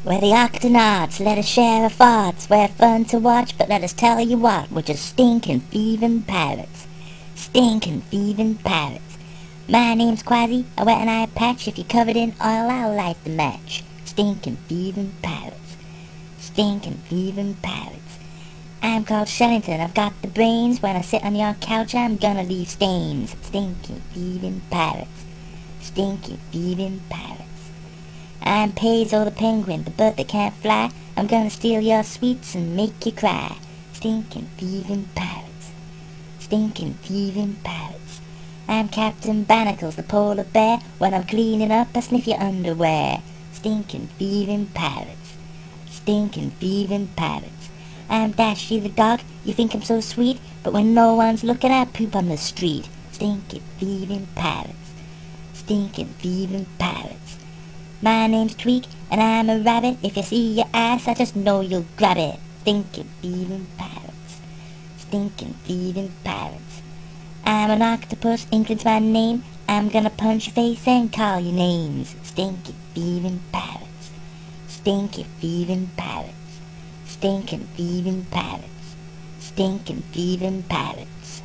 We're the Octonauts, let us share our thoughts. We're fun to watch, but let us tell you what, we're just stinking thieving pirates. Stinking thieving pirates. My name's Quasi, I wear an eye patch. If you're covered in oil, I'll light the match. Stinking thieving pirates. Stinking thieving pirates. I'm called Shellington, I've got the brains. When I sit on your couch, I'm gonna leave stains. Stinking thieving pirates. Stinking thieving pirates. I'm Peso the penguin, the bird that can't fly. I'm gonna steal your sweets and make you cry. Stinking thieving pirates. Stinking thieving pirates. I'm Captain Barnacles, the polar bear. When I'm cleaning up, I sniff your underwear. Stinking thieving pirates. Stinking thieving pirates. I'm Dashy the dog, you think I'm so sweet, but when no one's looking, I poop on the street. Stinking thieving pirates. Stinking thieving pirates. My name's Tweak, and I'm a rabbit. If you see your ass, I just know you'll grab it. Stinking thieving pirates. Stinking thieving pirates. I'm an octopus, England's my name. I'm gonna punch your face and call you names. Stinking thieving pirates. Stinking thieving pirates. Stinking thieving pirates. Stinking thieving pirates.